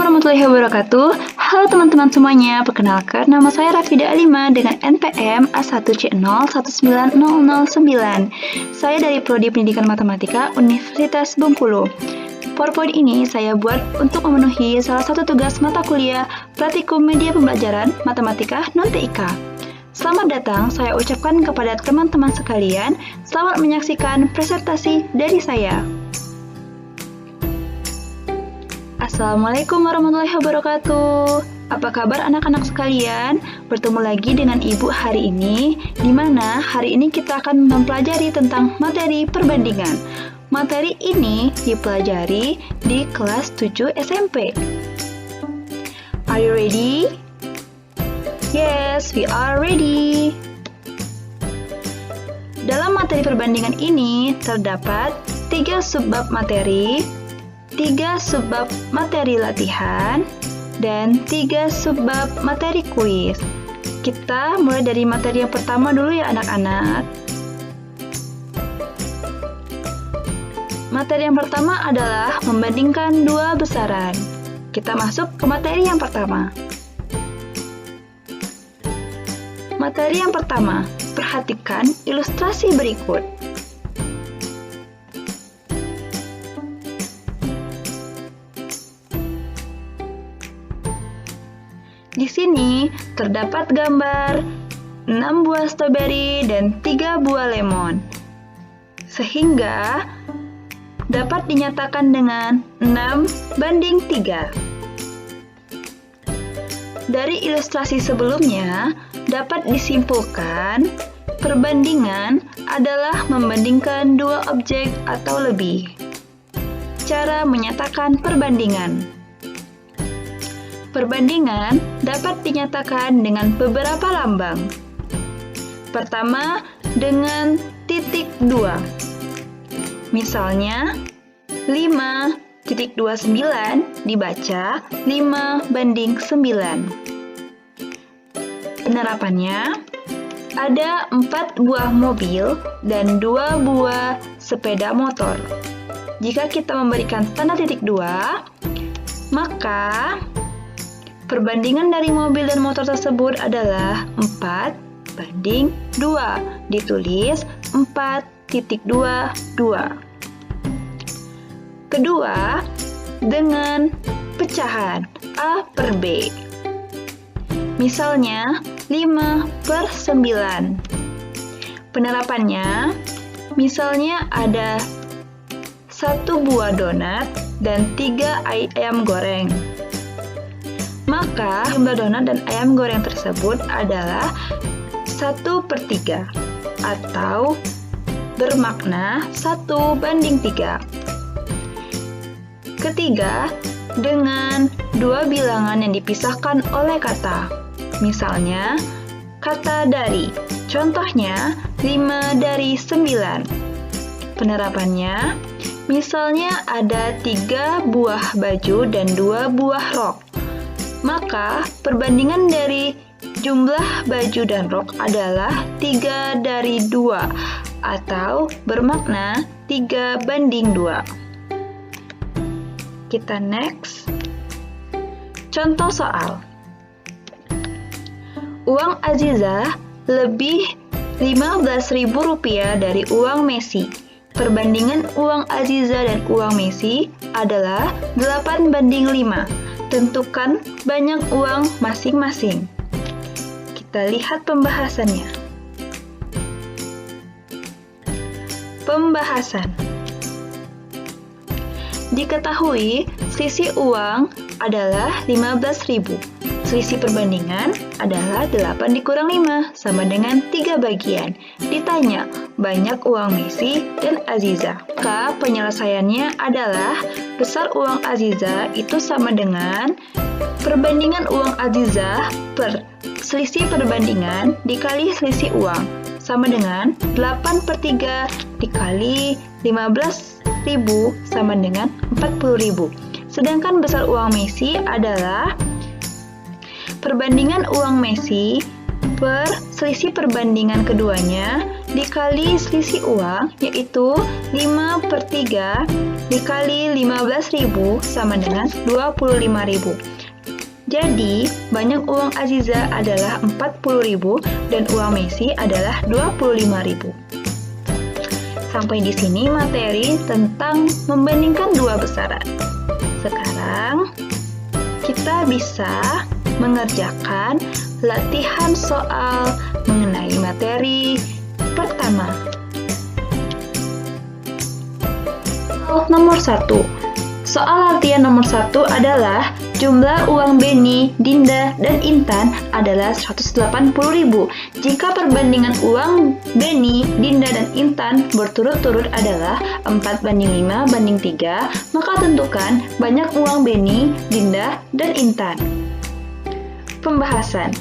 warahmatullahi wabarakatuh. Halo teman-teman semuanya, perkenalkan nama saya Rafida Alima dengan NPM A1C019009. Saya dari Prodi Pendidikan Matematika Universitas Bengkulu. PowerPoint ini saya buat untuk memenuhi salah satu tugas mata kuliah Praktikum Media Pembelajaran Matematika Non-TIK. Selamat datang, saya ucapkan kepada teman-teman sekalian. Selamat menyaksikan presentasi dari saya. Assalamualaikum warahmatullahi wabarakatuh. Apa kabar anak-anak sekalian? Bertemu lagi dengan Ibu hari ini, di mana hari ini kita akan mempelajari tentang materi perbandingan. Materi ini dipelajari di kelas 7 SMP. Are you ready? Yes, we are ready. Dalam materi perbandingan ini terdapat 3 subbab materi, 3 subbab materi latihan, dan 3 subbab materi kuis. Kita mulai dari materi yang pertama dulu ya anak-anak. Materi yang pertama adalah membandingkan dua besaran. Kita masuk ke materi yang pertama. Materi yang pertama, perhatikan ilustrasi berikut. Di sini terdapat gambar 6 buah stroberi dan 3 buah lemon. Sehingga dapat dinyatakan dengan 6:3. Dari ilustrasi sebelumnya dapat disimpulkan perbandingan adalah membandingkan dua objek atau lebih. Cara menyatakan perbandingan. Perbandingan dapat dinyatakan dengan beberapa lambang. Pertama, dengan titik 2. Misalnya, 5,29 dibaca 5:9. Penerapannya, ada 4 buah mobil dan 2 buah sepeda motor. Jika kita memberikan tanda titik 2, maka perbandingan dari mobil dan motor tersebut adalah 4:2. Ditulis 4,22. Kedua, dengan pecahan A per B. Misalnya, 5/9. Penerapannya, misalnya ada 1 buah donat dan 3 ayam goreng. Maka jumlah donat dan ayam goreng tersebut adalah 1/3 atau bermakna 1:3. Ketiga, dengan dua bilangan yang dipisahkan oleh kata. Misalnya, kata dari. Contohnya, 5/9. Penerapannya, misalnya ada 3 buah baju dan 2 buah rok. Maka, perbandingan dari jumlah baju dan rok adalah 3/2 atau bermakna 3:2. Kita next. Contoh soal. Uang Azizah lebih Rp15.000 dari uang Messi. Perbandingan uang Azizah dan uang Messi adalah 8:5. Tentukan banyak uang masing-masing. Kita lihat pembahasannya. Pembahasan. Diketahui selisih uang adalah 15.000. Selisih perbandingan adalah 8 dikurang 5 sama dengan 3 bagian. Ditanya, banyak uang Messi dan Aziza. Maka penyelesaiannya adalah besar uang Aziza itu sama dengan perbandingan uang Aziza per selisih perbandingan dikali selisih uang sama dengan 8/3 dikali 15.000 sama dengan 40.000. Sedangkan besar uang Messi adalah perbandingan uang Messi per selisih perbandingan keduanya dikali selisih uang, yaitu 5/3 dikali 15.000 sama dengan 25.000. Jadi, banyak uang Aziza adalah 40.000 dan uang Messi adalah 25.000. Sampai di sini materi tentang membandingkan dua besaran. Sekarang, kita bisa mengerjakan latihan soal mengenai materi pertama. Nomor 1. Soal latihan nomor 1 adalah jumlah uang Beni, Dinda, dan Intan adalah 180.000. Jika perbandingan uang Beni, Dinda, dan Intan berturut-turut adalah 4:5:3, maka tentukan banyak uang Beni, Dinda, dan Intan. Pembahasan.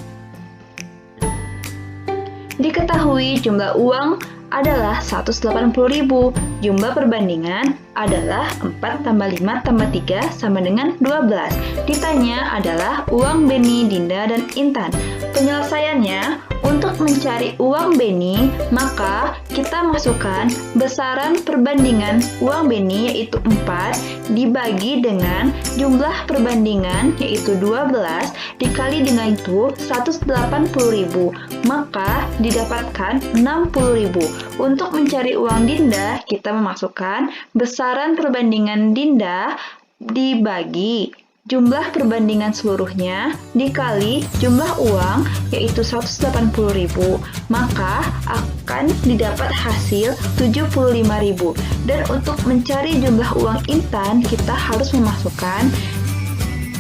Diketahui jumlah uang adalah 180.000. Jumlah perbandingan adalah 4 tambah 5 tambah 3 sama dengan 12. Ditanya adalah uang Beni, Dinda, dan Intan. Penyelesaiannya, untuk mencari uang Beni, maka kita masukkan besaran perbandingan uang Beni yaitu 4 dibagi dengan jumlah perbandingan yaitu 12 dikali dengan itu 180.000, maka didapatkan 60.000. Untuk mencari uang Dinda, kita memasukkan besaran perbandingan Dinda dibagi jumlah perbandingan seluruhnya dikali jumlah uang yaitu 180.000, maka akan didapat hasil 75.000. Dan untuk mencari jumlah uang Intan, kita harus memasukkan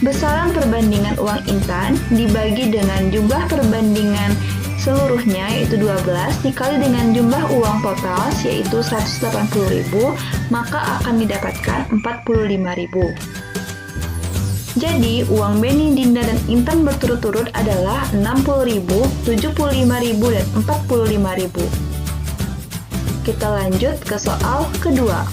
besaran perbandingan uang Intan dibagi dengan jumlah perbandingan seluruhnya yaitu 12 dikali dengan jumlah uang total yaitu 180.000, maka akan didapatkan 45.000. Jadi, uang Beni, Dinda, dan Intan berturut-turut adalah 60.000, 75.000, dan 45.000. Kita lanjut ke soal kedua.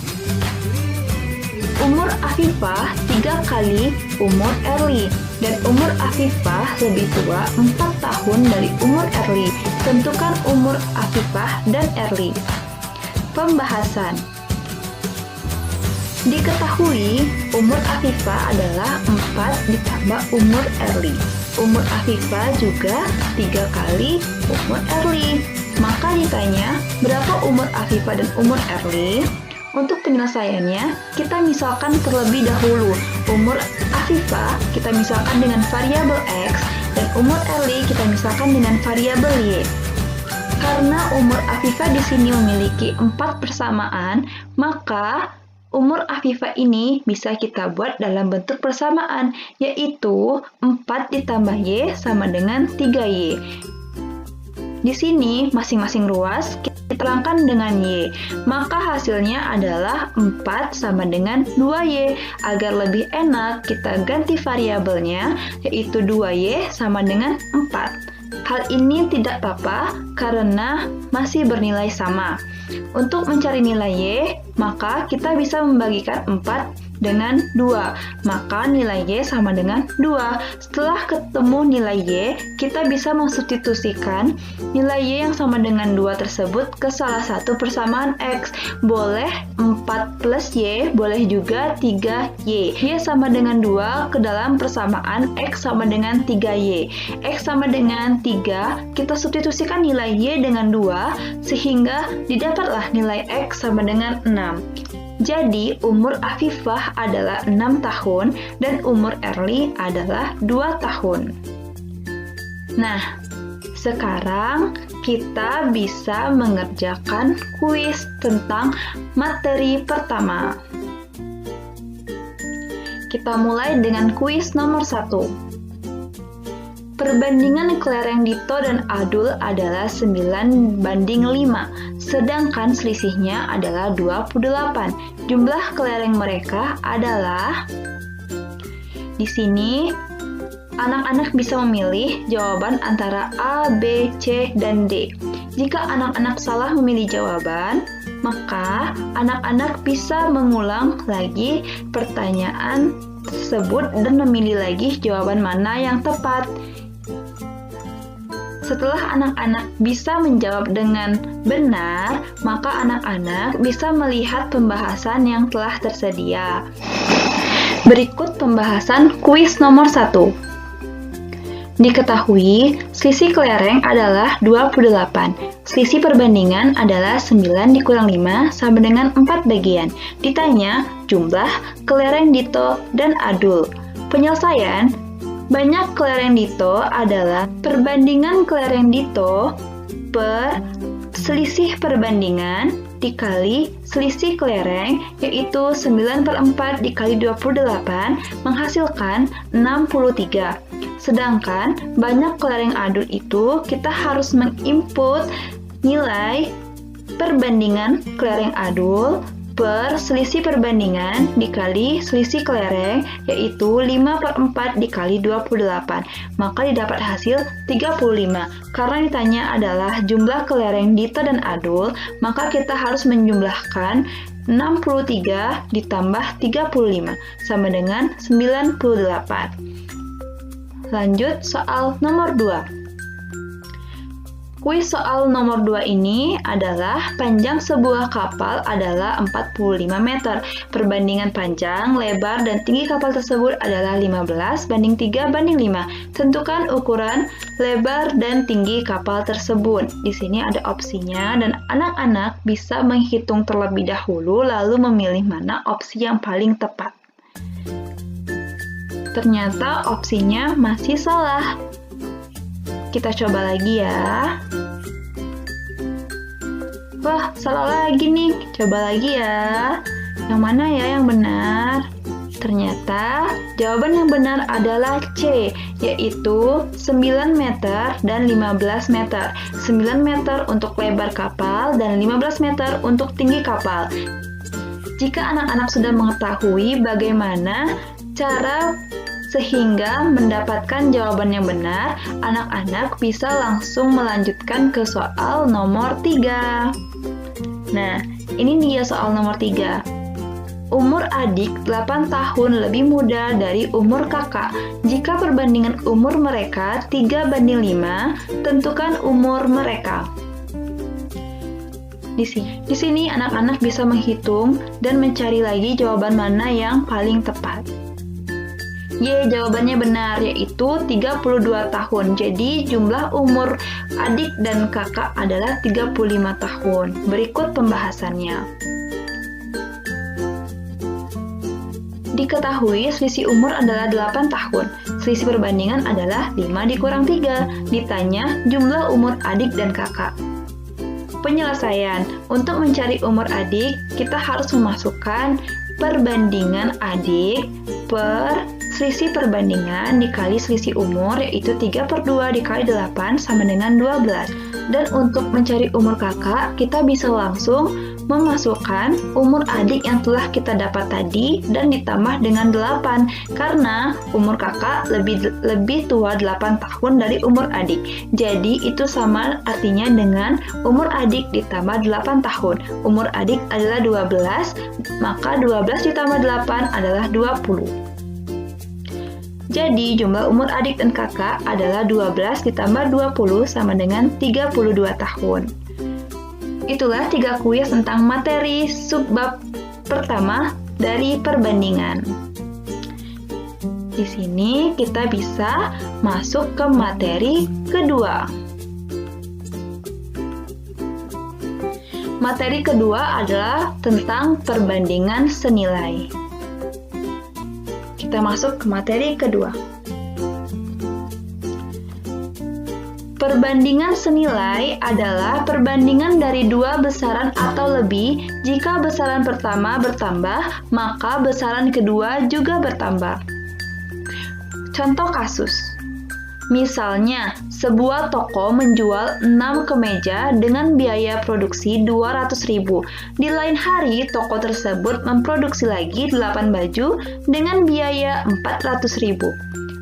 Umur Afifah 3 kali umur Erli, dan umur Afifah lebih tua 4 tahun dari umur Erli. Tentukan umur Afifah dan Erli. Pembahasan. Diketahui umur Afifah adalah 4 ditambah umur Erli. Umur Afifah juga 3 kali umur Erli. Maka ditanya, berapa umur Afifah dan umur Erli? Untuk penyelesaiannya, kita misalkan terlebih dahulu. Umur Afifah kita misalkan dengan variabel X, dan umur Erli kita misalkan dengan variabel Y. Karena umur Afifah di sini memiliki 4 persamaan, maka umur Afifah ini bisa kita buat dalam bentuk persamaan, yaitu 4 ditambah Y sama dengan 3Y. Di sini, masing-masing ruas kita terangkan dengan Y, maka hasilnya adalah 4 sama dengan 2Y. Agar lebih enak, kita ganti variabelnya, yaitu 2Y sama dengan 4. Hal ini tidak apa-apa karena masih bernilai sama. Untuk mencari nilai Y, maka kita bisa membagikan 4 dengan 2, maka nilai Y sama dengan 2. Setelah ketemu nilai Y, kita bisa mensubstitusikan nilai Y yang sama dengan 2 tersebut ke salah satu persamaan X. Boleh 4 plus Y, boleh juga 3Y. Y sama dengan 2 ke dalam persamaan X sama dengan 3Y. X sama dengan 3, kita substitusikan nilai Y dengan 2, sehingga didapatlah nilai X sama dengan 6. Jadi, umur Afifah adalah 6 tahun dan umur Erli adalah 2 tahun. Nah, sekarang kita bisa mengerjakan kuis tentang materi pertama. Kita mulai dengan kuis nomor 1. Perbandingan kelereng Dito dan Adul adalah 9:5, sedangkan selisihnya adalah 28. Jumlah kelereng mereka adalah... Di sini, anak-anak bisa memilih jawaban antara A, B, C, dan D. Jika anak-anak salah memilih jawaban, maka anak-anak bisa mengulang lagi pertanyaan tersebut dan memilih lagi jawaban mana yang tepat. Setelah anak-anak bisa menjawab dengan benar, maka anak-anak bisa melihat pembahasan yang telah tersedia. Berikut pembahasan kuis nomor 1. Diketahui, selisih kelereng adalah 28. Selisih perbandingan adalah 9 dikurang 5 sama dengan 4 bagian. Ditanya jumlah kelereng Dito dan Adul. Penyelesaian, banyak kelereng Dito adalah perbandingan kelereng Dito per selisih perbandingan dikali selisih kelereng, yaitu 9/4 dikali 28 menghasilkan 63. Sedangkan banyak kelereng Adul itu kita harus menginput nilai perbandingan kelereng Adul per selisih perbandingan dikali selisih kelereng, yaitu 5/4 dikali 28. Maka didapat hasil 35. Karena ditanya adalah jumlah kelereng Dito dan Adul, maka kita harus menjumlahkan 63 ditambah 35 sama dengan 98. Lanjut soal nomor 2. Kuis soal nomor 2 ini adalah panjang sebuah kapal adalah 45 meter. Perbandingan panjang, lebar, dan tinggi kapal tersebut adalah 15:3:5. Tentukan ukuran, lebar, dan tinggi kapal tersebut. Di sini ada opsinya dan anak-anak bisa menghitung terlebih dahulu lalu memilih mana opsi yang paling tepat. Ternyata opsinya masih salah. Kita coba lagi ya. Wah, salah lagi nih. Coba lagi ya. Yang mana ya yang benar? Ternyata jawaban yang benar adalah C, yaitu 9 meter dan 15 meter. 9 meter untuk lebar kapal dan 15 meter untuk tinggi kapal. Jika anak-anak sudah mengetahui bagaimana cara sehingga mendapatkan jawaban yang benar, anak-anak bisa langsung melanjutkan ke soal nomor 3. Nah, ini dia soal nomor 3. Umur adik 8 tahun lebih muda dari umur kakak. Jika perbandingan umur mereka 3:5, tentukan umur mereka. Di sini anak-anak bisa menghitung dan mencari lagi jawaban mana yang paling tepat. Jawabannya benar, yaitu 32 tahun. Jadi jumlah umur adik dan kakak adalah 35 tahun. Berikut pembahasannya. Diketahui selisih umur adalah 8 tahun. Selisih perbandingan adalah 5 dikurang 3. Ditanya jumlah umur adik dan kakak. Penyelesaian. Untuk mencari umur adik, kita harus memasukkan perbandingan adik per selisih perbandingan dikali selisih umur, yaitu 3/2 dikali 8 sama dengan 12. Dan untuk mencari umur kakak, kita bisa langsung memasukkan umur adik yang telah kita dapat tadi dan ditambah dengan 8, karena umur kakak lebih tua 8 tahun dari umur adik. Jadi itu sama artinya dengan umur adik ditambah 8 tahun. Umur adik adalah 12, maka 12 ditambah 8 adalah 20. Jadi, jumlah umur adik dan kakak adalah 12 ditambah 20 sama dengan 32 tahun. Itulah 3 kuis tentang materi subbab pertama dari perbandingan. Di sini kita bisa masuk ke materi kedua. Materi kedua adalah tentang perbandingan senilai. Kita masuk ke materi kedua. Perbandingan senilai adalah perbandingan dari dua besaran atau lebih. Jika besaran pertama bertambah, maka besaran kedua juga bertambah. Contoh kasus. Misalnya, sebuah toko menjual 6 kemeja dengan biaya produksi 200.000. Di lain hari, toko tersebut memproduksi lagi 8 baju dengan biaya 400.000.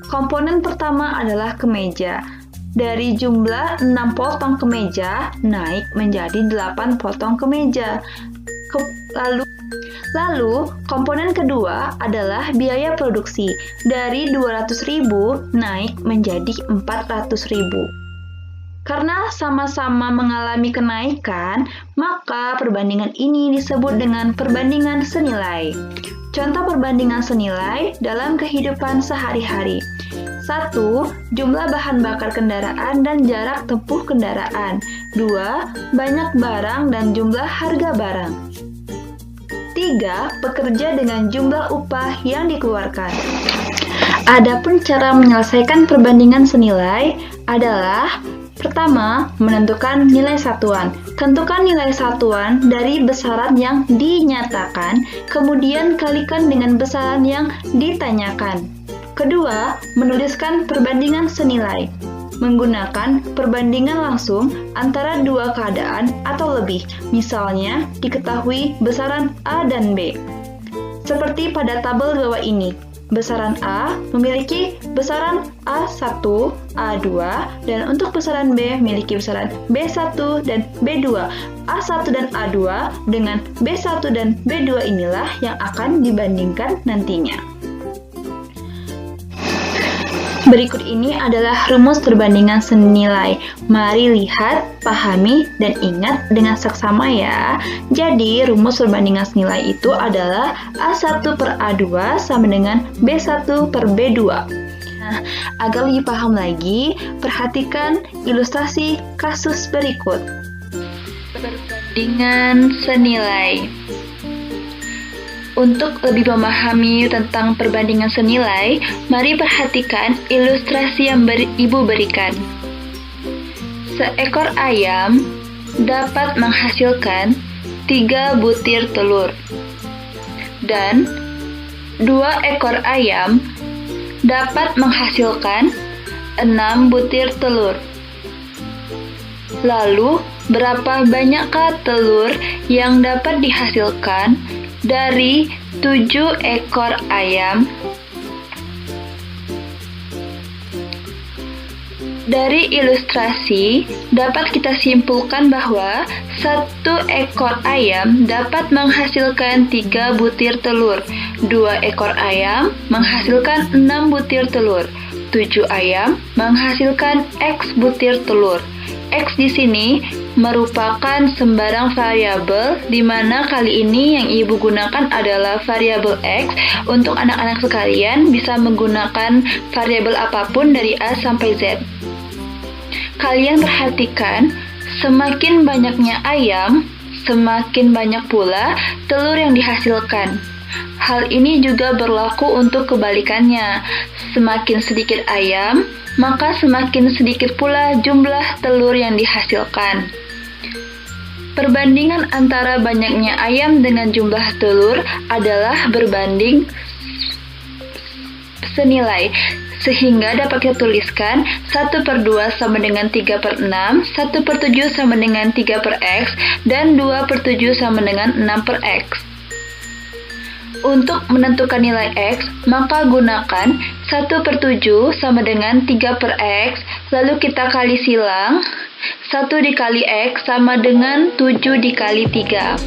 Komponen pertama adalah kemeja. Dari jumlah 6 potong kemeja naik menjadi 8 potong kemeja. Lalu, komponen kedua adalah biaya produksi. Dari 200.000 naik menjadi 400.000. Karena sama-sama mengalami kenaikan, maka perbandingan ini disebut dengan perbandingan senilai. Contoh perbandingan senilai dalam kehidupan sehari-hari. 1. Jumlah bahan bakar kendaraan dan jarak tempuh kendaraan. 2. Banyak barang dan jumlah harga barang. 3. Pekerja dengan jumlah upah yang dikeluarkan. Adapun cara menyelesaikan perbandingan senilai adalah: pertama, menentukan nilai satuan. Tentukan nilai satuan dari besaran yang dinyatakan, kemudian kalikan dengan besaran yang ditanyakan. Kedua, menuliskan perbandingan senilai. Menggunakan perbandingan langsung antara dua keadaan atau lebih. Misalnya, diketahui besaran A dan B. Seperti pada tabel di bawah ini. Besaran A memiliki besaran A1, A2, dan untuk besaran B memiliki besaran B1 dan B2. A1 dan A2 dengan B1 dan B2 inilah yang akan dibandingkan nantinya. Berikut ini adalah rumus perbandingan senilai. Mari lihat, pahami, dan ingat dengan seksama ya. Jadi, rumus perbandingan senilai itu adalah A1 per A2 sama dengan B1 per B2. Nah, agar lebih paham lagi, perhatikan ilustrasi kasus berikut. Perbandingan senilai. Untuk lebih memahami tentang perbandingan senilai, mari perhatikan ilustrasi yang Ibu berikan. Seekor ayam dapat menghasilkan 3 butir telur, dan 2 ekor ayam dapat menghasilkan 6 butir telur. Lalu, berapa banyakkah telur yang dapat dihasilkan dari 7 ekor ayam? Dari ilustrasi, dapat kita simpulkan bahwa 1 ekor ayam dapat menghasilkan 3 butir telur, 2 ekor ayam menghasilkan 6 butir telur, 7 ayam menghasilkan X butir telur. X di sini merupakan sembarang variabel, di mana kali ini yang Ibu gunakan adalah variabel X. Untuk anak-anak sekalian bisa menggunakan variabel apapun dari A sampai Z. Kalian perhatikan, semakin banyaknya ayam, semakin banyak pula telur yang dihasilkan. Hal ini juga berlaku untuk kebalikannya. Semakin sedikit ayam, maka semakin sedikit pula jumlah telur yang dihasilkan. Perbandingan antara banyaknya ayam dengan jumlah telur adalah berbanding senilai, sehingga dapat kita tuliskan 1/2 sama dengan 3/6, 1/7 sama dengan 3/X, dan 2/7 sama dengan 6/X. Untuk menentukan nilai X, maka gunakan 1/7 sama dengan 3/X, lalu kita kali silang. 1 dikali X sama dengan 7 dikali 3.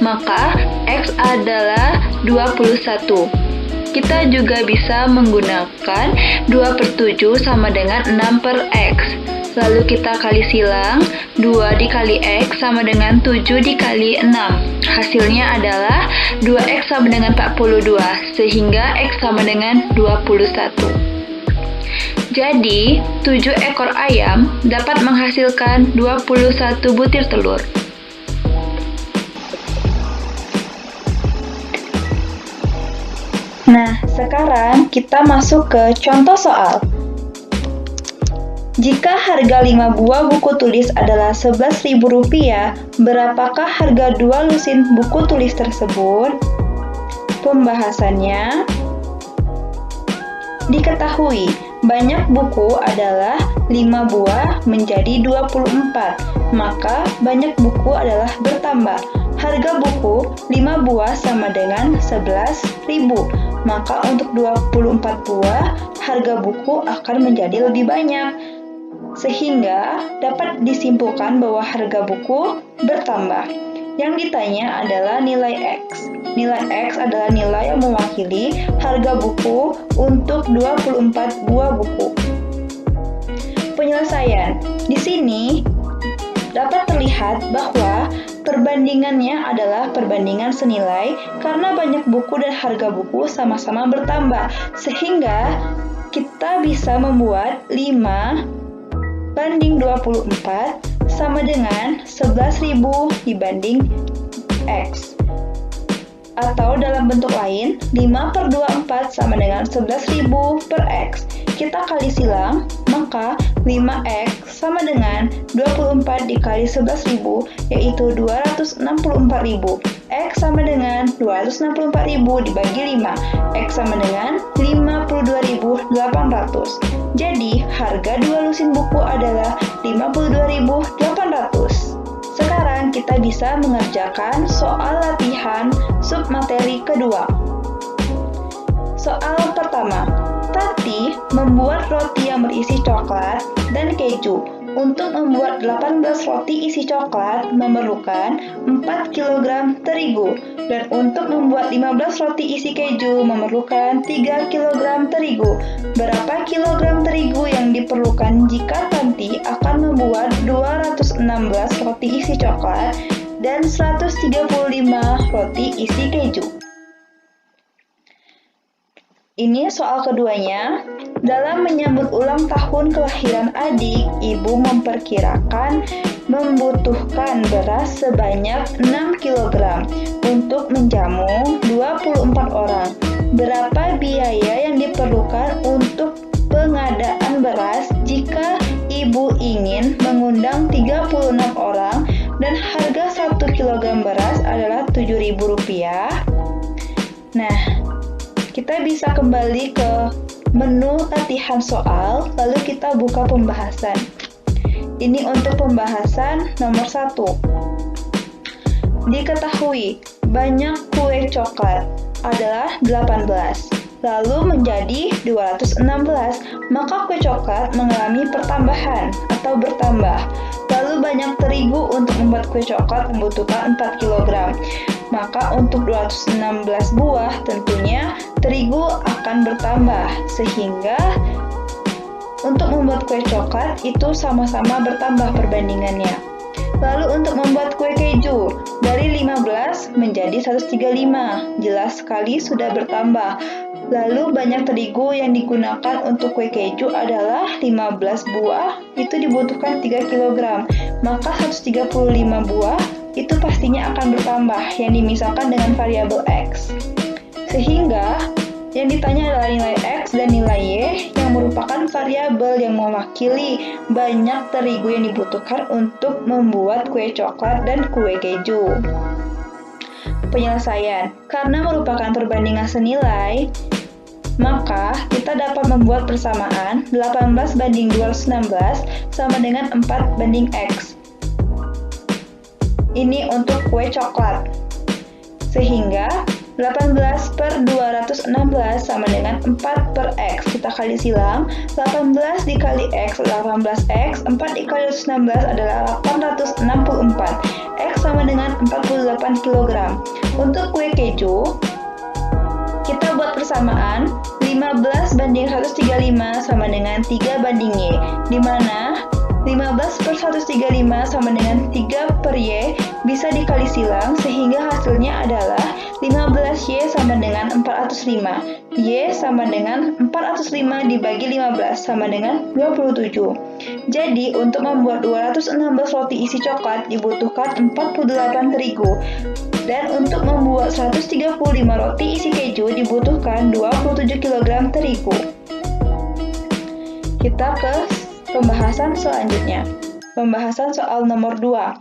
Maka X adalah 21. Kita juga bisa menggunakan 2/7 sama dengan 6/X. Lalu kita kali silang, 2 dikali X sama dengan 7 dikali 6. Hasilnya adalah 2X sama dengan 42, sehingga X sama dengan 21. Jadi, 7 ekor ayam dapat menghasilkan 21 butir telur. Nah, sekarang kita masuk ke contoh soal. Jika harga 5 buah buku tulis adalah Rp11.000, berapakah harga 2 lusin buku tulis tersebut? Pembahasannya, diketahui banyak buku adalah 5 buah menjadi 24, maka banyak buku adalah bertambah. Harga buku 5 buah sama dengan Rp11.000, maka untuk 24 buah, harga buku akan menjadi lebih banyak. Sehingga dapat disimpulkan bahwa harga buku bertambah. Yang ditanya adalah nilai X. Nilai X adalah nilai yang mewakili harga buku untuk 24 buah buku. Penyelesaian. Di sini dapat terlihat bahwa perbandingannya adalah perbandingan senilai karena banyak buku dan harga buku sama-sama bertambah, sehingga kita bisa membuat 5/24 sama dengan 11.000 dibanding X. Atau dalam bentuk lain, 5/24 sama dengan 11.000 per X. Kita kali silang, maka 5X sama dengan 24 dikali 11.000, yaitu 264.000. X sama dengan 264.000 dibagi 5. X sama dengan 52.800. Jadi, harga dua lusin buku adalah 52.800. Sekarang kita bisa mengerjakan soal latihan submateri kedua. Soal pertama, Tati membuat roti yang berisi coklat dan keju. Untuk membuat 18 roti isi coklat memerlukan 4 kg terigu, dan untuk membuat 15 roti isi keju memerlukan 3 kg terigu. Berapa kilogram terigu yang diperlukan jika Tanti akan membuat 216 roti isi coklat dan 135 roti isi keju? Ini soal keduanya. Dalam menyambut ulang tahun kelahiran adik, ibu memperkirakan membutuhkan beras sebanyak 6 kg untuk menjamu 24 orang. Berapa biaya yang diperlukan untuk pengadaan beras jika ibu ingin mengundang 36 orang dan harga 1 kg beras adalah Rp7.000? Nah, kita bisa kembali ke menu latihan soal, lalu kita buka pembahasan. Ini untuk pembahasan nomor 1. Diketahui banyak kue coklat adalah 18, lalu menjadi 216, maka kue coklat mengalami pertambahan atau bertambah. Lalu banyak terigu untuk membuat kue coklat membutuhkan 4 kg. Maka untuk 216 buah tentunya terigu akan bertambah, sehingga untuk membuat kue coklat itu sama-sama bertambah perbandingannya. Lalu untuk membuat kue keju, dari 15 menjadi 135, jelas sekali sudah bertambah. Lalu banyak terigu yang digunakan untuk kue keju adalah 15 buah, itu dibutuhkan 3 kg. Maka 135 buah itu pastinya akan bertambah yang dimisahkan dengan variabel X. Sehingga yang ditanya adalah nilai X dan nilai Y yang merupakan variabel yang mewakili banyak terigu yang dibutuhkan untuk membuat kue coklat dan kue keju. Penyelesaian. Karena merupakan perbandingan senilai, maka kita dapat membuat persamaan 18/216 sama dengan 4/X. Ini untuk kue coklat. Sehingga 18/216 sama dengan 4/X. Kita kali silang, 18 dikali X, 18X, 4 dikali 216 adalah 864. X sama dengan 48 kg. Untuk kue keju, kita buat persamaan 15/135 sama dengan 3/Y, di mana 15/135 sama dengan 3/Y bisa dikali silang, sehingga hasilnya adalah 15Y sama dengan 405. Y sama dengan 405 dibagi 15 sama dengan 27. Jadi, untuk membuat 216 roti isi coklat dibutuhkan 48 terigu. Dan untuk membuat 135 roti isi keju dibutuhkan 27 kg terigu. Kita ke pembahasan selanjutnya. Pembahasan soal nomor 2.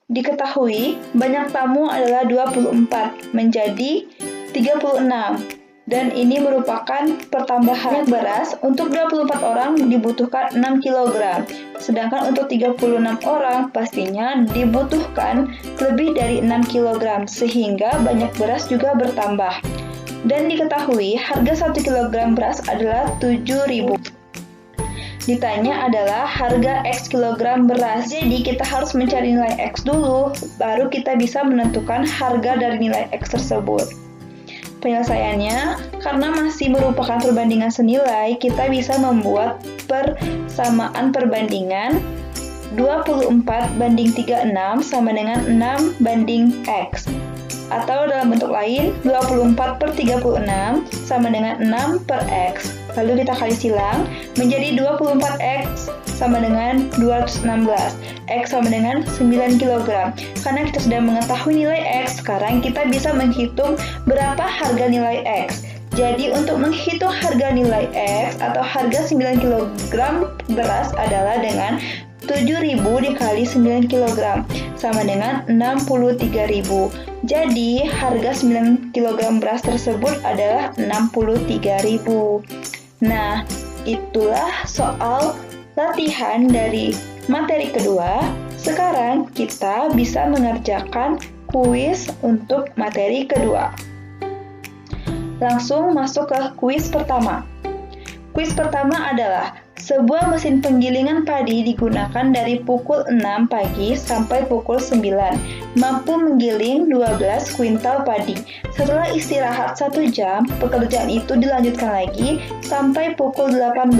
Diketahui banyak tamu adalah 24 menjadi 36. Dan ini merupakan pertambahan beras. Untuk 24 orang dibutuhkan 6 kg. Sedangkan untuk 36 orang pastinya dibutuhkan lebih dari 6 kg, sehingga banyak beras juga bertambah. Dan diketahui harga 1 kg beras adalah 7.000. Ditanya adalah harga X kilogram beras. Jadi kita harus mencari nilai X dulu, baru kita bisa menentukan harga dari nilai X tersebut. Penyelesaiannya, karena masih merupakan perbandingan senilai, kita bisa membuat persamaan perbandingan 24:36 sama dengan 6:x. Atau dalam bentuk lain, 24/36 sama dengan 6/x. Lalu kita kali silang, menjadi 24x sama dengan 216. X sama dengan 9 kg. Karena kita sudah mengetahui nilai X, sekarang kita bisa menghitung berapa harga nilai X. Jadi untuk menghitung harga nilai X atau harga 9 kg beras adalah dengan 7.000 dikali 9 kg sama dengan 63.000. Jadi harga 9 kg beras tersebut adalah 63.000. Nah, itulah soal latihan dari materi kedua. Sekarang kita bisa mengerjakan kuis untuk materi kedua. Langsung masuk ke kuis pertama. Kuis pertama adalah sebuah mesin penggilingan padi digunakan dari pukul 6 pagi sampai pukul 9, mampu menggiling 12 kuintal padi. Setelah istirahat 1 jam, pekerjaan itu dilanjutkan lagi sampai pukul 18.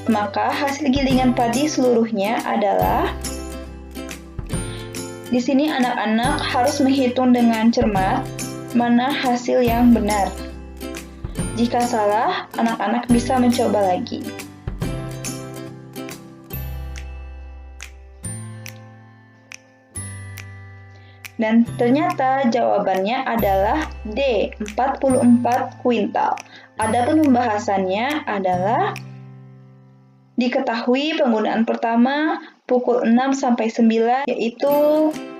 Maka hasil gilingan padi seluruhnya adalah... Di sini anak-anak harus menghitung dengan cermat mana hasil yang benar. Jika salah, anak-anak bisa mencoba lagi. Dan ternyata jawabannya adalah D, 44 kuintal. Adapun pembahasannya adalah diketahui penggunaan pertama pukul 6 sampai 9 yaitu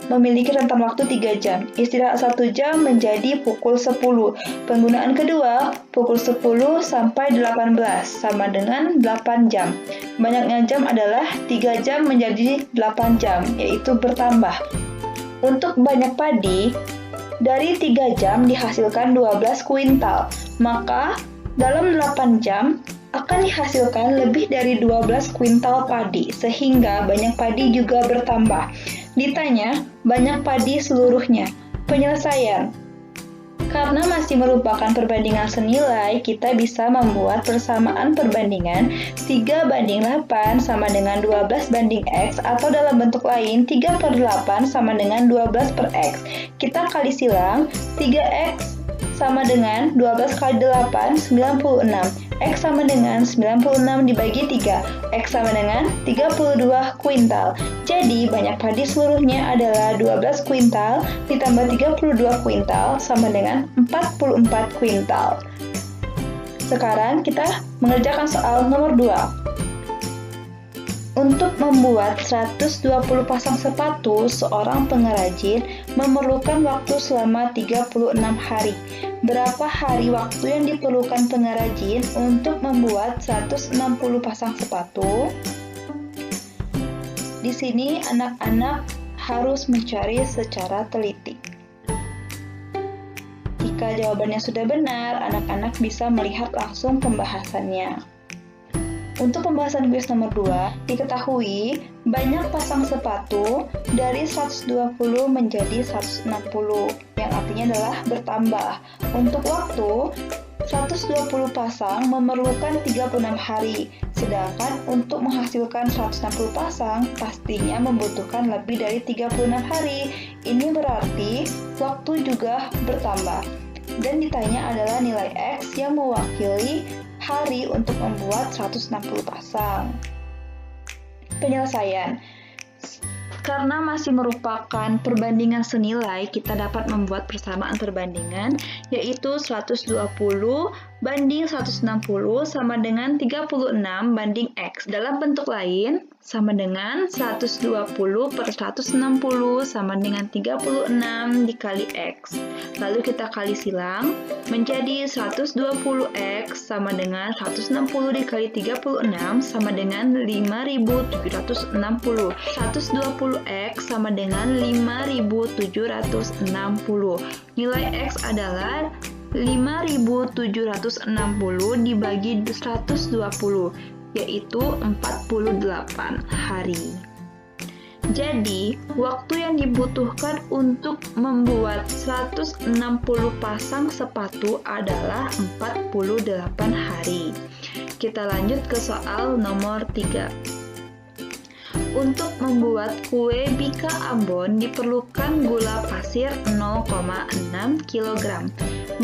memiliki rentang waktu 3 jam. Istirahat 1 jam menjadi pukul 10. Penggunaan kedua pukul 10 sampai 18 sama dengan 8 jam. Banyaknya jam adalah 3 jam menjadi 8 jam yaitu bertambah. Untuk banyak padi, dari 3 jam dihasilkan 12 kuintal, maka dalam 8 jam akan dihasilkan lebih dari 12 kuintal padi, sehingga banyak padi juga bertambah. Ditanya, banyak padi seluruhnya. Penyelesaian. Karena masih merupakan perbandingan senilai, kita bisa membuat persamaan perbandingan 3:8 sama dengan 12/x atau dalam bentuk lain 3/8 sama dengan 12/x. Kita kali silang, 3x sama dengan 12 kali 8, 96. X sama dengan 96 dibagi 3. X sama dengan 32 kuintal. Jadi banyak padi seluruhnya adalah 12 kuintal ditambah 32 kuintal sama dengan 44 kuintal. Sekarang kita mengerjakan soal nomor 2. Untuk membuat 120 pasang sepatu, seorang pengrajin memerlukan waktu selama 36 hari. Berapa hari waktu yang diperlukan pengrajin untuk membuat 160 pasang sepatu? Di sini anak-anak harus mencari secara teliti. Jika jawabannya sudah benar, anak-anak bisa melihat langsung pembahasannya. Untuk pembahasan kuis nomor 2, diketahui banyak pasang sepatu dari 120 menjadi 160, yang artinya adalah bertambah. Untuk waktu, 120 pasang memerlukan 36 hari, sedangkan untuk menghasilkan 160 pasang pastinya membutuhkan lebih dari 36 hari. Ini berarti waktu juga bertambah. Dan ditanya adalah nilai X yang mewakili hari untuk membuat 160 pasang. Penyelesaian. Karena masih merupakan perbandingan senilai, kita dapat membuat persamaan perbandingan, yaitu 120 banding 160 sama dengan 36 banding X. Dalam bentuk lain, sama dengan 120/160 sama dengan 36 dikali X. Lalu kita kali silang, menjadi 120X sama dengan 160 dikali 36 sama dengan 5.760. 120X sama dengan 5.760. Nilai X adalah 5.760 dibagi 120, yaitu 48 hari. Jadi, waktu yang dibutuhkan untuk membuat 160 pasang sepatu adalah 48 hari. Kita lanjut ke soal nomor 3. Untuk membuat kue bika Ambon diperlukan gula pasir 0,6 kg.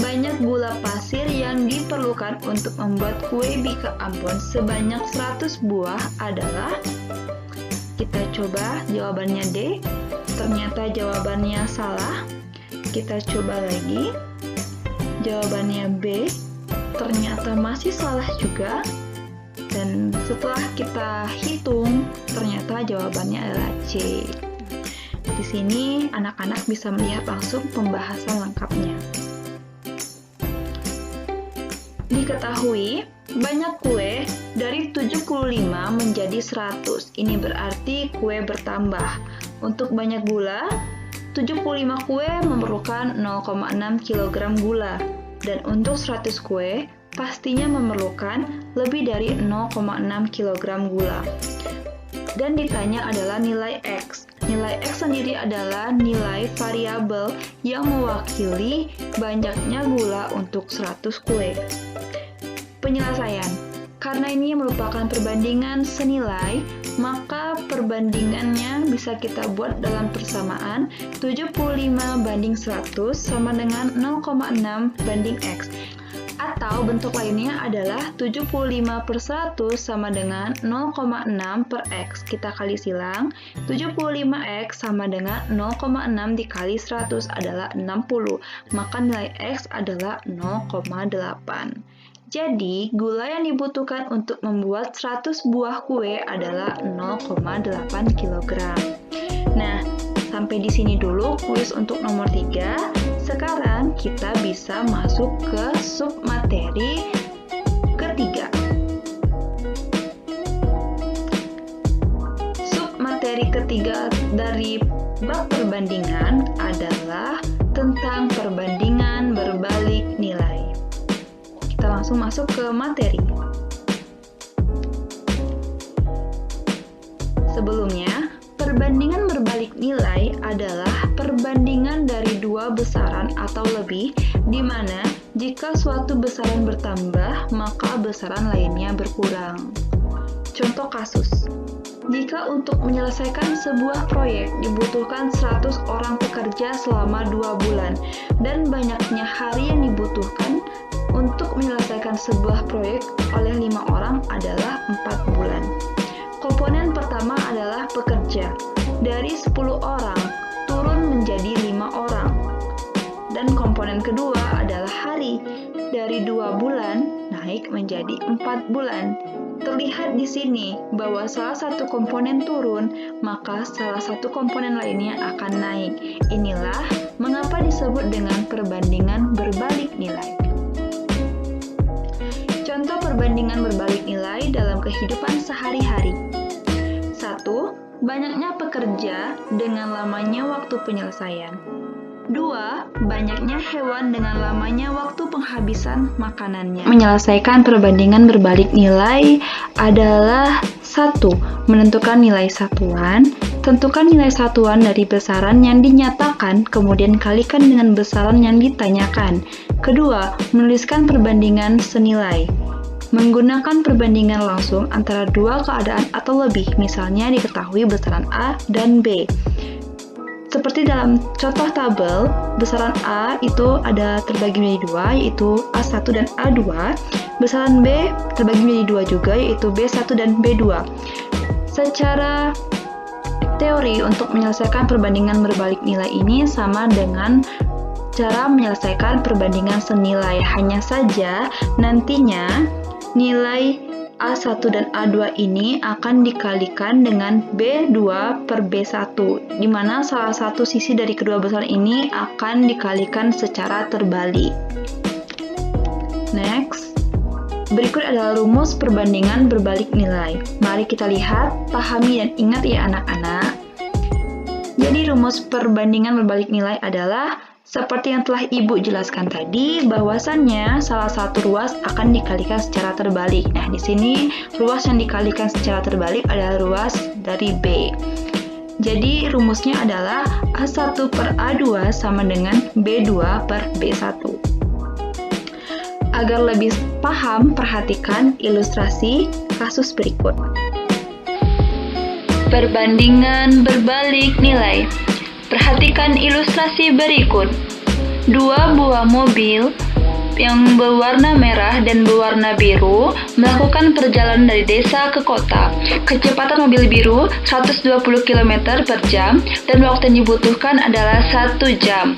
Banyak gula pasir yang diperlukan untuk membuat kue bika Ambon sebanyak 100 buah adalah. Kita coba jawabannya D. Ternyata jawabannya salah. Kita coba lagi. Jawabannya B. Ternyata masih salah juga. Dan setelah kita hitung, ternyata jawabannya adalah C. Di sini anak-anak bisa melihat langsung pembahasan lengkapnya. Diketahui, banyak kue dari 75 menjadi 100. Ini berarti kue bertambah. Untuk banyak gula, 75 kue memerlukan 0,6 kg gula. Dan untuk 100 kue, pastinya memerlukan lebih dari 0,6 kg gula. Dan ditanya adalah nilai X. Nilai X sendiri adalah nilai variabel yang mewakili banyaknya gula untuk 100 kue. Penyelesaian. Karena ini merupakan perbandingan senilai, maka perbandingannya bisa kita buat dalam persamaan 75 banding 100 sama dengan 0,6 banding X. Atau bentuk lainnya adalah 75/100 sama dengan 0,6 per X. Kita kali silang, 75X sama dengan 0,6 dikali 100 adalah 60. Maka nilai X adalah 0,8. Jadi, gula yang dibutuhkan untuk membuat 100 buah kue adalah 0,8 kg. Nah, sampai di sini dulu kuis untuk nomor 3. Sekarang kita bisa masuk ke submateri ketiga. Submateri ketiga dari bab perbandingan adalah tentang perbandingan berbalik nilai. Kita langsung masuk ke materi. Sebelumnya, perbandingan berbalik nilai adalah perbandingan dari dua besaran atau lebih, di mana jika suatu besaran bertambah, maka besaran lainnya berkurang. Contoh kasus. Jika untuk menyelesaikan sebuah proyek dibutuhkan 100 orang pekerja selama 2 bulan, dan banyaknya hari yang dibutuhkan untuk menyelesaikan sebuah proyek oleh 5 orang adalah 4 bulan. Komponen pertama adalah pekerja. Dari 10 orang, turun menjadi 5 orang. Dan komponen kedua adalah hari. Dari 2 bulan, naik menjadi 4 bulan. Terlihat di sini bahwa salah satu komponen turun, maka salah satu komponen lainnya akan naik. Inilah mengapa disebut dengan perbandingan berbalik nilai. Contoh perbandingan berbalik nilai dalam kehidupan sehari-hari. 1. Banyaknya pekerja dengan lamanya waktu penyelesaian. 2. Banyaknya hewan dengan lamanya waktu penghabisan makanannya. Menyelesaikan perbandingan berbalik nilai adalah 1. Menentukan nilai satuan. Tentukan nilai satuan dari besaran yang dinyatakan, kemudian kalikan dengan besaran yang ditanyakan. Kedua, menuliskan perbandingan senilai. Menggunakan perbandingan langsung antara dua keadaan atau lebih, misalnya diketahui besaran A dan B. Seperti dalam contoh tabel, besaran A itu ada terbagi menjadi 2, yaitu A1 dan A2. Besaran B terbagi menjadi 2 juga, yaitu B1 dan B2. Secara teori, untuk menyelesaikan perbandingan berbalik nilai ini sama dengan cara menyelesaikan perbandingan senilai. Hanya saja nantinya nilai A1 dan A2 ini akan dikalikan dengan B2 per B1, di mana salah satu sisi dari kedua besaran ini akan dikalikan secara terbalik. Next, berikut adalah rumus perbandingan berbalik nilai. Mari kita lihat, pahami dan ingat ya anak-anak. Jadi rumus perbandingan berbalik nilai adalah seperti yang telah Ibu jelaskan tadi, bahwasannya salah satu ruas akan dikalikan secara terbalik. Nah, di sini ruas yang dikalikan secara terbalik adalah ruas dari B. Jadi rumusnya adalah A1 per A2 sama dengan B2 per B1. Agar lebih paham, perhatikan ilustrasi kasus berikut. Perbandingan berbalik nilai. Perhatikan ilustrasi berikut. Dua buah mobil yang berwarna merah dan berwarna biru melakukan perjalanan dari desa ke kota. Kecepatan mobil biru 120 km per jam dan waktu yang dibutuhkan adalah 1 jam.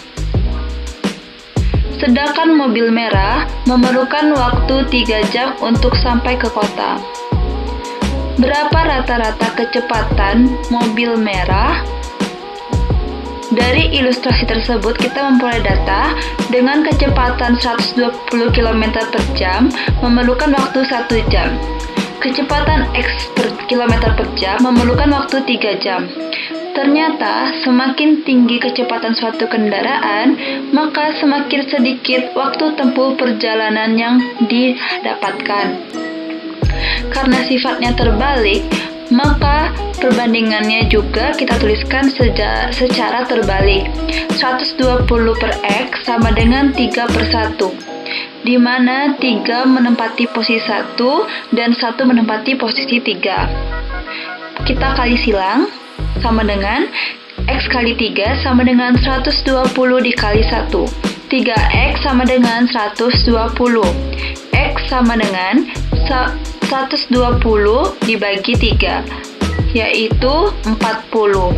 Sedangkan mobil merah memerlukan waktu 3 jam untuk sampai ke kota. Berapa rata-rata kecepatan mobil merah? Dari ilustrasi tersebut kita memperoleh data dengan kecepatan 120 km per jam memerlukan waktu 1 jam. Kecepatan X per kilometer per jam memerlukan waktu 3 jam. Ternyata semakin tinggi kecepatan suatu kendaraan, maka semakin sedikit waktu tempuh perjalanan yang didapatkan. Karena sifatnya terbalik, maka perbandingannya juga kita tuliskan secara terbalik. 120 per X sama dengan 3 per 1, di mana 3 menempati posisi 1 dan 1 menempati posisi 3. Kita kali silang, sama dengan X kali 3 sama dengan 120 dikali 1. 3X sama dengan 120. X sama dengan 120 dibagi 3, yaitu 40.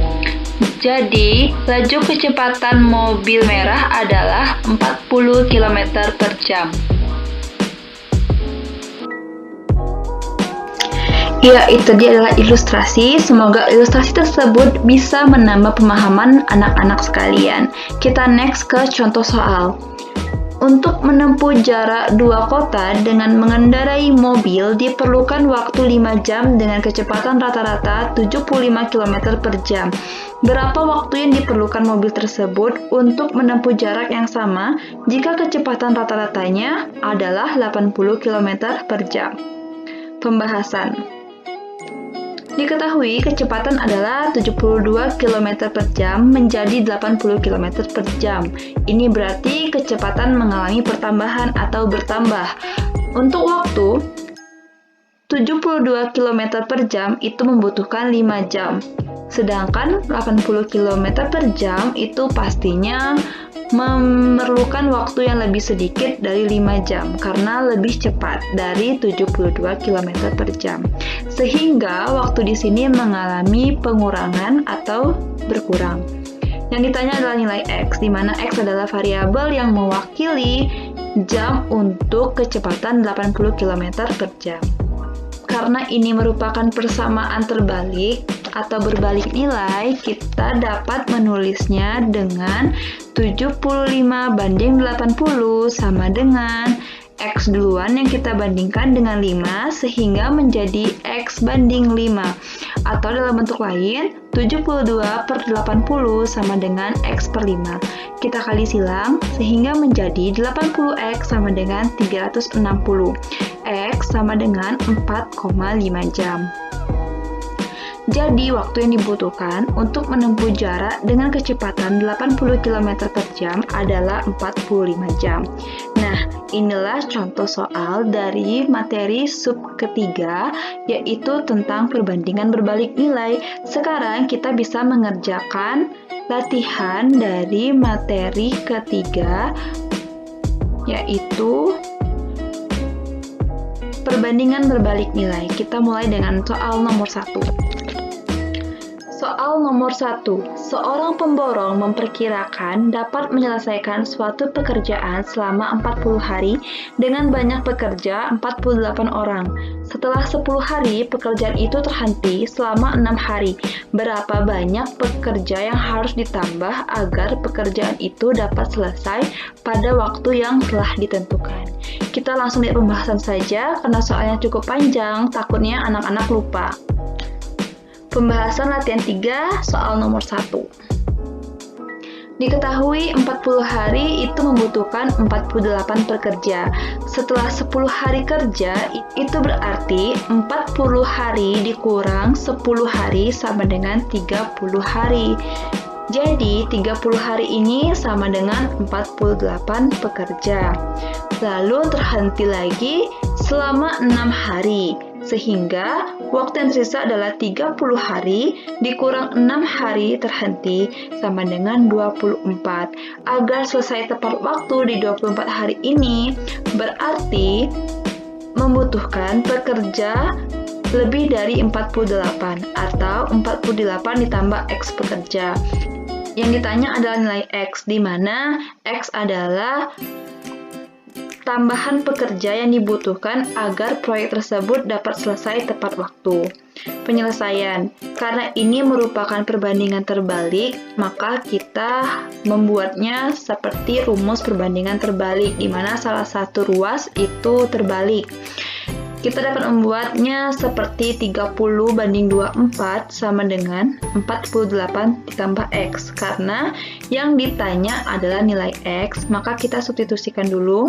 Jadi, laju kecepatan mobil merah adalah 40 km per jam. Ya, itu dia adalah ilustrasi. Semoga ilustrasi tersebut bisa menambah pemahaman anak-anak sekalian. Kita next ke contoh soal. Untuk menempuh jarak 2 kota dengan mengendarai mobil diperlukan waktu 5 jam dengan kecepatan rata-rata 75 km per jam. Berapa waktu yang diperlukan mobil tersebut untuk menempuh jarak yang sama jika kecepatan rata-ratanya adalah 80 km per jam? Pembahasan. Diketahui kecepatan adalah 72 km per jam menjadi 80 km per jam. Ini berarti kecepatan mengalami pertambahan atau bertambah. Untuk waktu, 72 km per jam itu membutuhkan 5 jam. Sedangkan 80 km per jam itu pastinya memerlukan waktu yang lebih sedikit dari 5 jam karena lebih cepat dari 72 km per jam. Sehingga waktu di sini mengalami pengurangan atau berkurang. Yang ditanya adalah nilai X, di mana X adalah variabel yang mewakili jam untuk kecepatan 80 km per jam. Karena ini merupakan persamaan terbalik atau berbalik nilai, kita dapat menulisnya dengan 75 banding 80 sama dengan X duluan yang kita bandingkan dengan 5 sehingga menjadi X banding 5. Atau dalam bentuk lain, 72 per 80 sama dengan X per 5. Kita kali silang sehingga menjadi 80X sama dengan 360. X sama dengan 4,5 jam. Jadi, waktu yang dibutuhkan untuk menempuh jarak dengan kecepatan 80 km per jam adalah 45 jam. Nah, inilah contoh soal dari materi sub ketiga, yaitu tentang perbandingan berbalik nilai. Sekarang kita bisa mengerjakan latihan dari materi ketiga, yaitu perbandingan berbalik nilai. Kita mulai dengan soal nomor 1. Soal nomor 1. Seorang pemborong memperkirakan dapat menyelesaikan suatu pekerjaan selama 40 hari dengan banyak pekerja 48 orang. Setelah 10 hari, pekerjaan itu terhenti selama 6 hari. Berapa banyak pekerja yang harus ditambah agar pekerjaan itu dapat selesai pada waktu yang telah ditentukan? Kita langsung lihat pembahasan saja karena soalnya cukup panjang, takutnya anak-anak lupa. Pembahasan latihan 3, soal nomor 1. Diketahui 40 hari itu membutuhkan 48 pekerja. Setelah 10 hari kerja, itu berarti 40 hari dikurang 10 hari sama dengan 30 hari. Jadi, 30 hari ini sama dengan 48 pekerja. Lalu terhenti lagi selama 6 hari. Sehingga waktu yang tersisa adalah 30 hari dikurang 6 hari terhenti sama dengan 24. Agar selesai tepat waktu di 24 hari ini berarti membutuhkan pekerja lebih dari 48 atau 48 ditambah X pekerja. Yang ditanya adalah nilai X, di mana X adalah tambahan pekerja yang dibutuhkan agar proyek tersebut dapat selesai tepat waktu. Penyelesaian. Karena ini merupakan perbandingan terbalik, maka kita membuatnya seperti rumus perbandingan terbalik, di mana salah satu ruas itu terbalik. Kita dapat membuatnya seperti 30:24 sama dengan 48 ditambah X. Karena yang ditanya adalah nilai X, maka kita substitusikan dulu,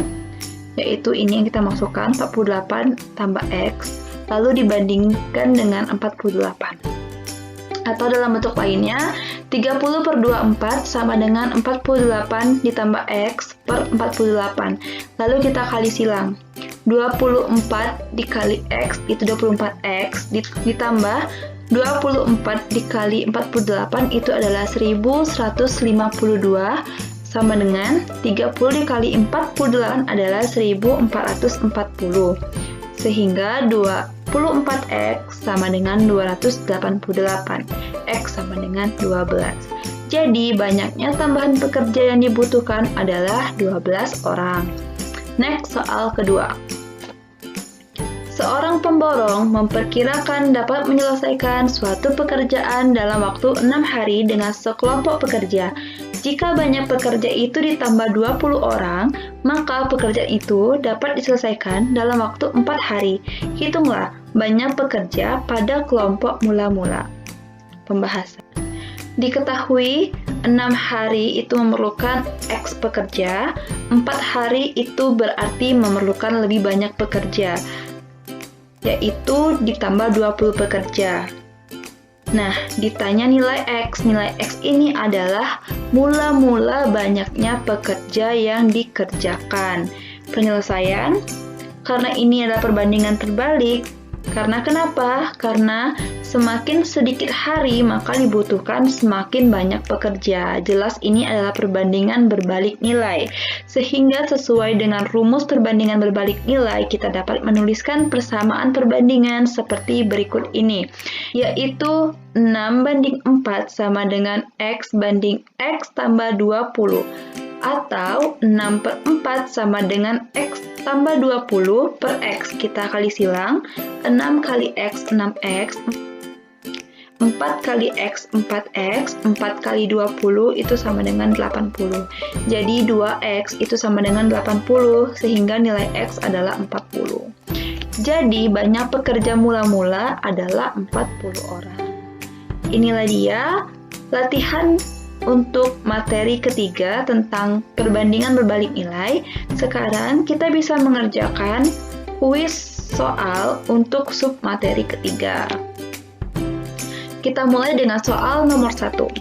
yaitu ini yang kita masukkan, 48 tambah X, lalu dibandingkan dengan 48. Atau dalam bentuk lainnya, 30/24 sama dengan 48 ditambah X per 48. Lalu kita kali silang. 24 dikali X itu 24X, ditambah 24 dikali 48 itu adalah 1152, sama dengan 30 dikali 48 adalah 1440. Sehingga 24X sama dengan 288. X sama dengan 12. Jadi, banyaknya tambahan pekerja yang dibutuhkan adalah 12 orang. Next, soal kedua. Seorang pemborong memperkirakan dapat menyelesaikan suatu pekerjaan dalam waktu 6 hari dengan sekelompok pekerja. Jika banyak pekerja itu ditambah 20 orang, maka pekerjaan itu dapat diselesaikan dalam waktu 4 hari. Hitunglah banyak pekerja pada kelompok mula-mula. Pembahasan. Diketahui 6 hari itu memerlukan X pekerja, 4 hari itu berarti memerlukan lebih banyak pekerja, yaitu ditambah 20 pekerja. Nah, ditanya nilai X. Nilai X ini adalah mula-mula banyaknya pekerja yang dikerjakan. Penyelesaian, karena ini adalah perbandingan terbalik. Karena kenapa? Karena semakin sedikit hari maka dibutuhkan semakin banyak pekerja. Jelas ini adalah perbandingan berbalik nilai. Sehingga sesuai dengan rumus perbandingan berbalik nilai, kita dapat menuliskan persamaan perbandingan seperti berikut ini, yaitu 6:4 sama dengan X banding X tambah 20, atau 6/4 sama dengan X tambah 20 per X. Kita kali silang, 6 kali X 6X, 4 kali X 4X, 4 kali 20 itu sama dengan 80. Jadi 2X itu sama dengan 80, sehingga nilai X adalah 40. Jadi banyak pekerja mula-mula adalah 40 orang. Inilah dia latihan untuk materi ketiga tentang perbandingan berbalik nilai. Sekarang kita bisa mengerjakan kuis soal untuk sub materi ketiga. Kita mulai dengan soal nomor 1.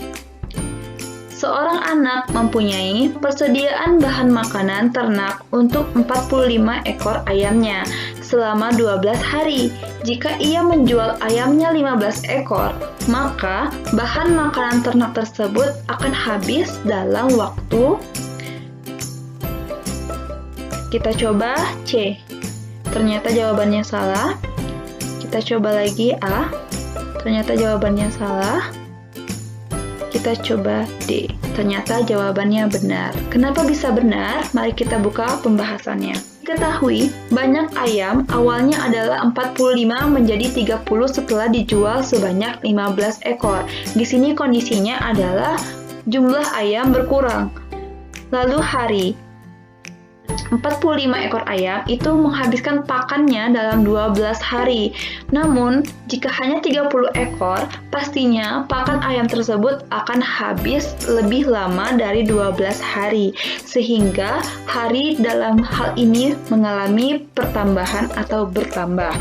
Seorang anak mempunyai persediaan bahan makanan ternak untuk 45 ekor ayamnya selama 12 hari. Jika ia menjual ayamnya 15 ekor, maka bahan makanan ternak tersebut akan habis dalam waktu. Kita coba C. Ternyata jawabannya salah. Kita coba lagi A. Ternyata jawabannya salah. Kita coba D. Ternyata jawabannya benar. Kenapa bisa benar? Mari kita buka pembahasannya. Diketahui, banyak ayam awalnya adalah 45 menjadi 30 setelah dijual sebanyak 15 ekor. Di sini kondisinya adalah jumlah ayam berkurang. Lalu hari. 45 ekor ayam itu menghabiskan pakannya dalam 12 hari. Namun, jika hanya 30 ekor, pastinya pakan ayam tersebut akan habis lebih lama dari 12 hari. Sehingga hari dalam hal ini mengalami pertambahan atau bertambah.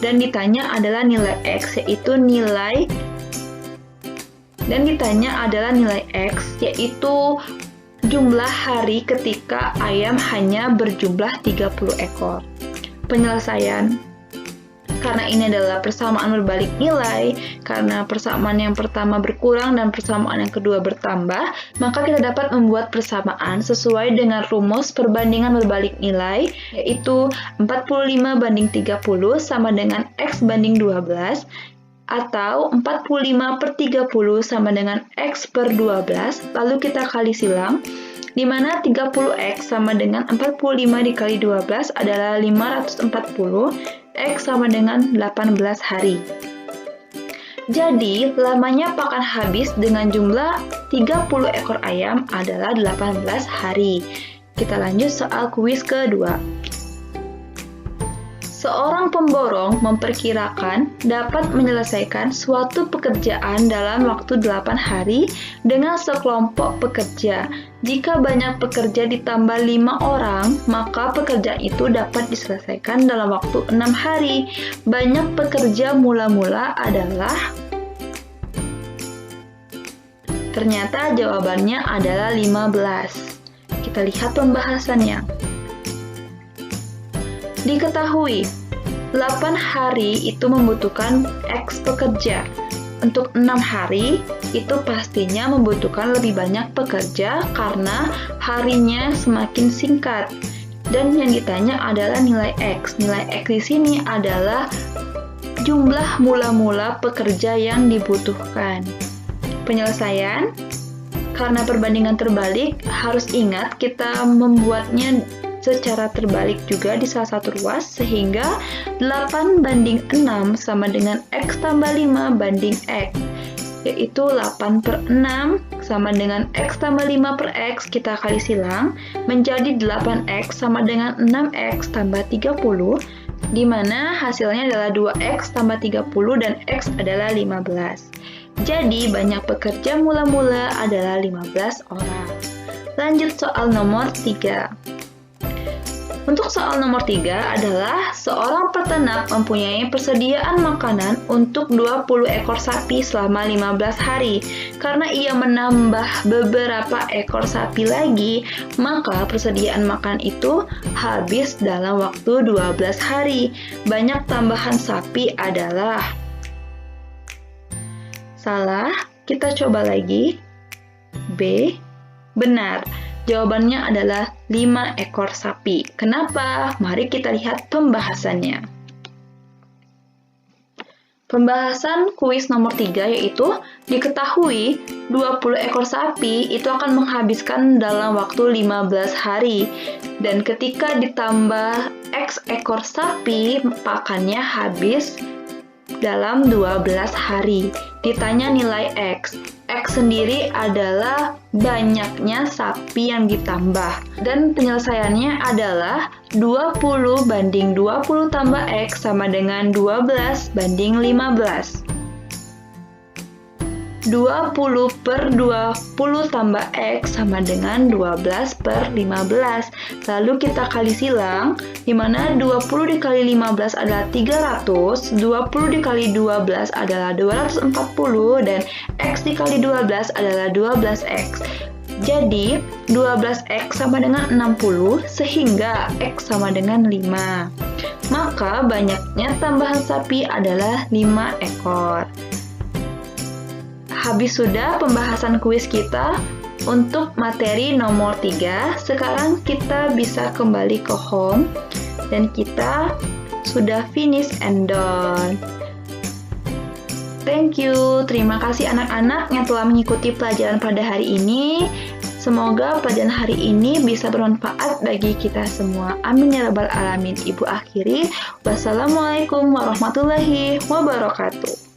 Dan ditanya adalah nilai X, yaitu nilai X, yaitu jumlah hari ketika ayam hanya berjumlah 30 ekor. Penyelesaian. Karena ini adalah persamaan berbalik nilai, karena persamaan yang pertama berkurang dan persamaan yang kedua bertambah, maka kita dapat membuat persamaan sesuai dengan rumus perbandingan berbalik nilai, yaitu 45 banding 30 sama dengan X banding 12, atau 45 per 30 sama dengan X per 12, lalu kita kali silang, di mana 30X sama dengan 45 dikali 12 adalah 540, X sama dengan 18 hari. Jadi, lamanya pakan habis dengan jumlah 30 ekor ayam adalah 18 hari. Kita lanjut soal kuis kedua. Seorang pemborong memperkirakan dapat menyelesaikan suatu pekerjaan dalam waktu 8 hari dengan sekelompok pekerja. Jika banyak pekerja ditambah 5 orang, maka pekerjaan itu dapat diselesaikan dalam waktu 6 hari. Banyak pekerja mula-mula adalah... Ternyata jawabannya adalah 15. Kita lihat pembahasannya. Diketahui, 8 hari itu membutuhkan X pekerja. Untuk 6 hari, itu pastinya membutuhkan lebih banyak pekerja karena harinya semakin singkat. Dan yang ditanya adalah nilai X. Nilai X di sini adalah jumlah mula-mula pekerja yang dibutuhkan. Penyelesaian, karena perbandingan terbalik, harus ingat kita membuatnya secara terbalik juga di salah satu ruas, sehingga 8 banding 6 sama dengan X tambah 5 banding X, yaitu 8 per 6 sama dengan X tambah 5 per X, kita kali silang, menjadi 8X sama dengan 6X tambah 30, di mana hasilnya adalah 2X tambah 30 dan X adalah 15. Jadi, banyak pekerja mula-mula adalah 15 orang. Lanjut soal nomor 3. Untuk soal nomor 3 adalah seorang peternak mempunyai persediaan makanan untuk 20 ekor sapi selama 15 hari. Karena ia menambah beberapa ekor sapi lagi, maka persediaan makan itu habis dalam waktu 12 hari. Banyak tambahan sapi adalah... Salah, kita coba lagi. B, benar. Jawabannya adalah 5 ekor sapi. Kenapa? Mari kita lihat pembahasannya. Pembahasan kuis nomor 3 yaitu diketahui 20 ekor sapi itu akan menghabiskan dalam waktu 15 hari. Dan ketika ditambah X ekor sapi, pakannya habis dalam 12 hari. Ditanya nilai X. X sendiri adalah banyaknya sapi yang ditambah. Dan penyelesaiannya adalah 20 banding 20 tambah X sama dengan 12 banding 15. 20 per 20 tambah X sama dengan 12 per 15. Lalu kita kali silang, di mana 20 dikali 15 adalah 300, 20 dikali 12 adalah 240, dan X dikali 12 adalah 12X. Jadi, 12X sama dengan 60, sehingga X sama dengan 5. Maka, banyaknya tambahan sapi adalah 5 ekor. Habis sudah pembahasan kuis kita untuk materi nomor 3. Sekarang kita bisa kembali ke home dan kita sudah finish and done. Thank you. Terima kasih anak-anak yang telah mengikuti pelajaran pada hari ini. Semoga pelajaran hari ini bisa bermanfaat bagi kita semua. Amin ya rabbal alamin. Ibu akhiri. Wassalamualaikum warahmatullahi wabarakatuh.